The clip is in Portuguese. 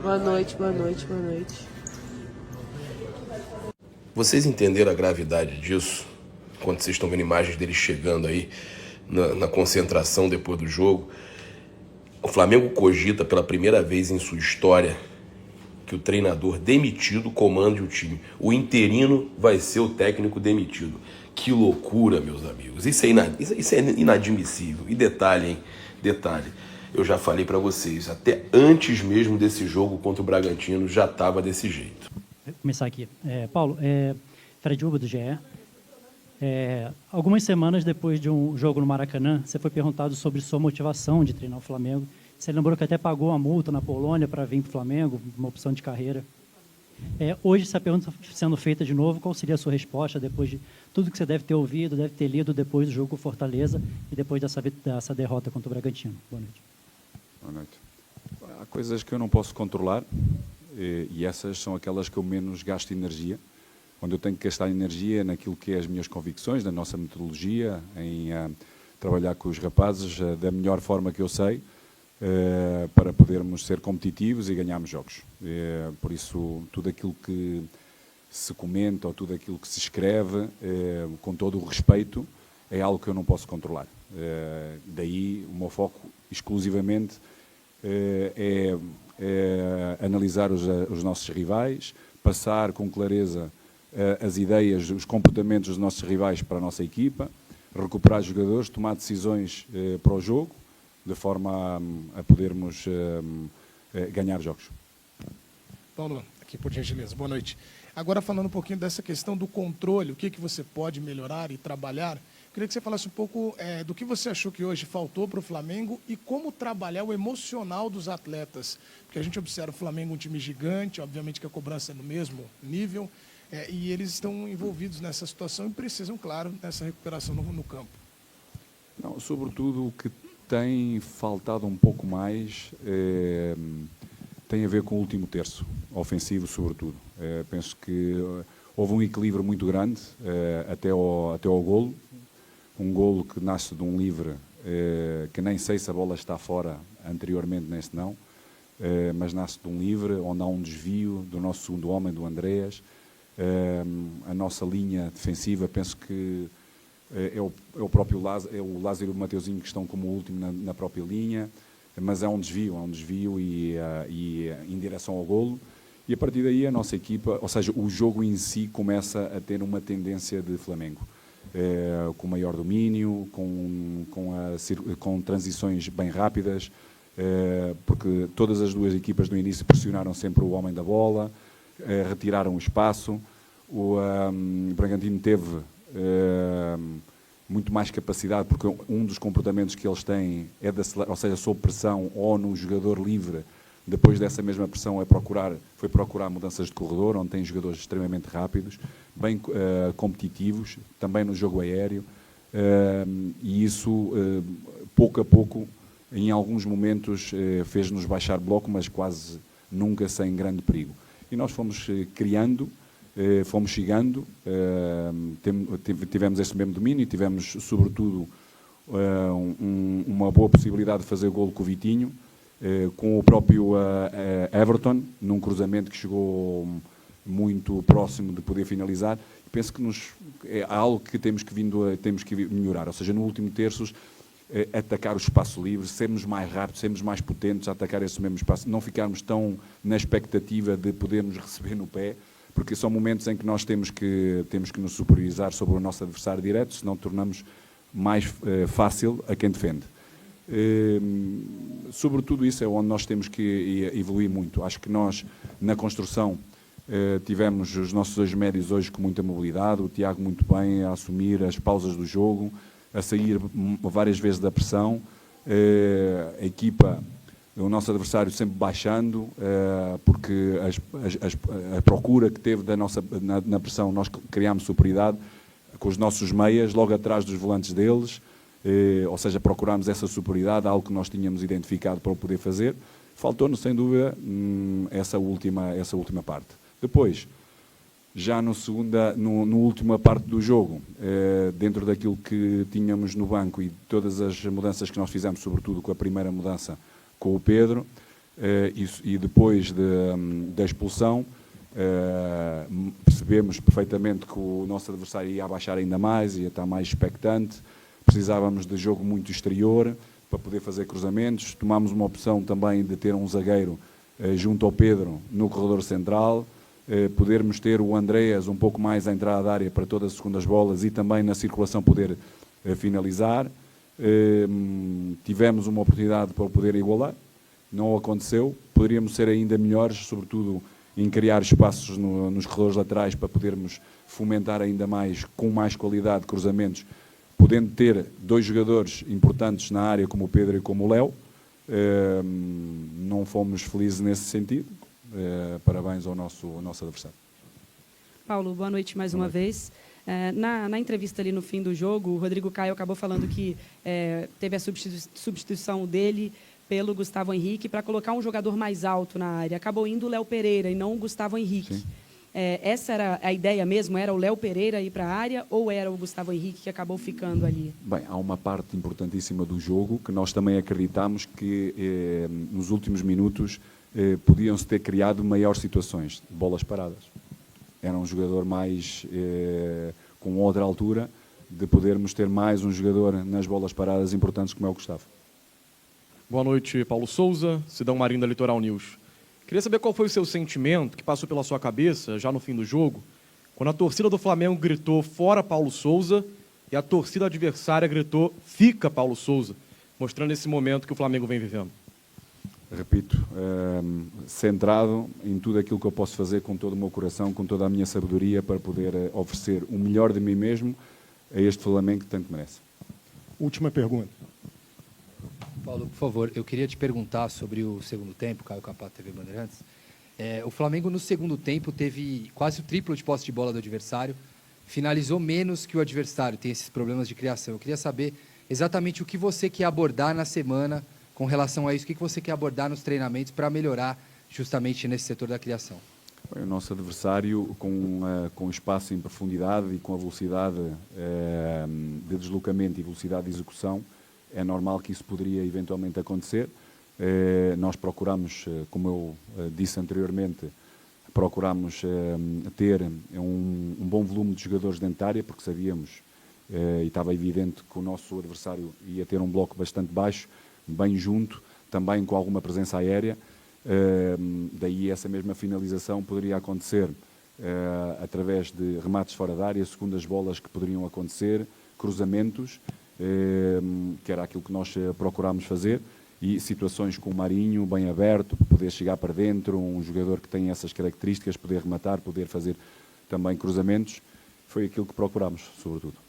Boa noite, boa noite, boa noite. Vocês entenderam a gravidade disso? Quando vocês estão vendo imagens dele chegando aí na concentração depois do jogo. O Flamengo cogita pela primeira vez em sua história que o treinador demitido comande o time. O interino vai ser o técnico demitido. Que loucura, meus amigos. Isso é inadmissível. E detalhe, hein? Detalhe. Eu já falei pra vocês, até antes mesmo desse jogo contra o Bragantino já estava desse jeito. Vou começar aqui. Paulo, Fred Uba, do GE. Algumas semanas depois de um jogo no Maracanã, você foi perguntado sobre sua motivação de treinar o Flamengo. Você lembrou que até pagou uma multa na Polônia para vir para o Flamengo, uma opção de carreira. Hoje, essa pergunta sendo feita de novo, qual seria a sua resposta depois de tudo que você deve ter ouvido, deve ter lido depois do jogo com o Fortaleza e depois dessa derrota contra o Bragantino? Boa noite. Boa noite. Há coisas que eu não posso controlar e essas são aquelas que eu menos gasto energia. Onde eu tenho que gastar energia naquilo que é as minhas convicções, na nossa metodologia, em trabalhar com os rapazes da melhor forma que eu sei, para podermos ser competitivos e ganharmos jogos. Por isso, tudo aquilo que se comenta ou tudo aquilo que se escreve, com todo o respeito, é algo que eu não posso controlar. Daí o meu foco exclusivamente é analisar os nossos rivais, passar com clareza as ideias, os comportamentos dos nossos rivais para a nossa equipa, recuperar os jogadores, tomar decisões para o jogo, de forma a podermos ganhar jogos. Paulo, aqui por gentileza, boa noite. Agora falando um pouquinho dessa questão do controle, o que você pode melhorar e trabalhar, queria que você falasse um pouco do que você achou que hoje faltou para o Flamengo e como trabalhar o emocional dos atletas. Porque a gente observa o Flamengo um time gigante, obviamente que a cobrança é no mesmo nível, e eles estão envolvidos nessa situação e precisam, claro, dessa recuperação no campo. Não, sobretudo o que tem faltado um pouco mais tem a ver com o último terço, ofensivo sobretudo. Penso que houve um equilíbrio muito grande até ao golo. Um golo que nasce de um livre, que nem sei se a bola está fora anteriormente nesse não, mas nasce de um livre, onde há um desvio do nosso segundo homem, do Andreas. A nossa linha defensiva, penso que é o próprio Lázaro, é o Lázaro e o Mateuzinho que estão como último na própria linha, mas é um desvio e em direção ao golo. E a partir daí a nossa equipa, ou seja, o jogo em si começa a ter uma tendência de Flamengo. Com maior domínio, com transições bem rápidas, porque todas as duas equipas no início pressionaram sempre o homem da bola, retiraram o espaço. O Bragantino teve muito mais capacidade, porque um dos comportamentos que eles têm é ou seja, sob pressão ou no jogador livre, depois dessa mesma pressão foi procurar mudanças de corredor, onde tem jogadores extremamente rápidos, bem competitivos, também no jogo aéreo, e isso, pouco a pouco, em alguns momentos, fez-nos baixar bloco, mas quase nunca sem grande perigo. E nós fomos criando, fomos chegando, tivemos esse mesmo domínio, tivemos, sobretudo, uma boa possibilidade de fazer golo com o Vitinho, com o próprio Everton, num cruzamento que chegou muito próximo de poder finalizar. Penso que é algo que temos que melhorar, ou seja, no último terço, atacar o espaço livre, sermos mais rápidos, sermos mais potentes a atacar esse mesmo espaço, não ficarmos tão na expectativa de podermos receber no pé, porque são momentos em que nós temos que nos superiorizar sobre o nosso adversário direto, senão tornamos mais fácil a quem defende. Sobretudo isso é onde nós temos que evoluir muito. Acho que nós, na construção, tivemos os nossos dois médios hoje com muita mobilidade, o Tiago muito bem a assumir as pausas do jogo, a sair várias vezes da pressão, a equipa, o nosso adversário sempre baixando, porque a procura que teve na pressão, nós criámos superioridade com os nossos meias, logo atrás dos volantes deles, ou seja, procurámos essa superioridade, algo que nós tínhamos identificado para o poder fazer. Faltou-nos, sem dúvida, essa última parte. Depois, já na última parte do jogo, dentro daquilo que tínhamos no banco e todas as mudanças que nós fizemos, sobretudo com a primeira mudança com o Pedro, e depois da expulsão, percebemos perfeitamente que o nosso adversário ia abaixar ainda mais, ia estar mais expectante, precisávamos de jogo muito exterior para poder fazer cruzamentos, tomámos uma opção também de ter um zagueiro junto ao Pedro no corredor central, podermos ter o Andreas um pouco mais à entrada da área para todas as segundas bolas e também na circulação poder finalizar. Tivemos uma oportunidade para poder igualar, não aconteceu, poderíamos ser ainda melhores, sobretudo em criar espaços nos corredores laterais para podermos fomentar ainda mais, com mais qualidade, cruzamentos, podendo ter 2 jogadores importantes na área como o Pedro e como o Léo. Não fomos felizes nesse sentido. Parabéns ao nosso adversário. Paulo, boa noite mais uma vez. Na entrevista ali no fim do jogo, o Rodrigo Caio acabou falando que teve a substituição dele pelo Gustavo Henrique para colocar um jogador mais alto na área. Acabou indo o Léo Pereira e não o Gustavo Henrique. Essa era a ideia mesmo? Era o Léo Pereira ir para a área ou era o Gustavo Henrique que acabou ficando ali? Bem, há uma parte importantíssima do jogo que nós também acreditamos que nos últimos minutos podiam-se ter criado maiores situações de bolas paradas. Era um jogador mais com outra altura de podermos ter mais um jogador nas bolas paradas importantes como é o Gustavo. Boa noite, Paulo Souza, Sidão Marinho da Litoral News. Queria saber qual foi o seu sentimento que passou pela sua cabeça, já no fim do jogo, quando a torcida do Flamengo gritou fora Paulo Souza e a torcida adversária gritou fica Paulo Souza, mostrando esse momento que o Flamengo vem vivendo. Repito, centrado em tudo aquilo que eu posso fazer com todo o meu coração, com toda a minha sabedoria para poder oferecer o melhor de mim mesmo a este Flamengo que tanto merece. Última pergunta. Paulo, por favor, eu queria te perguntar sobre o segundo tempo, Caio Capato, TV Bandeirantes. O Flamengo, no segundo tempo, teve quase o triplo de posse de bola do adversário, finalizou menos que o adversário, tem esses problemas de criação. Eu queria saber exatamente o que você quer abordar na semana com relação a isso, o que você quer abordar nos treinamentos para melhorar justamente nesse setor da criação. O nosso adversário, com espaço em profundidade e com a velocidade de deslocamento e velocidade de execução, é normal que isso poderia eventualmente acontecer. Nós procuramos, como eu disse anteriormente, procuramos ter um bom volume de jogadores dentro da área, porque sabíamos e estava evidente que o nosso adversário ia ter um bloco bastante baixo, bem junto, também com alguma presença aérea. Daí essa mesma finalização poderia acontecer através de remates fora da área, segundas bolas que poderiam acontecer, cruzamentos, que era aquilo que nós procurámos fazer, e situações com o Marinho bem aberto, para poder chegar para dentro, um jogador que tem essas características, poder rematar, poder fazer também cruzamentos, foi aquilo que procurámos, sobretudo.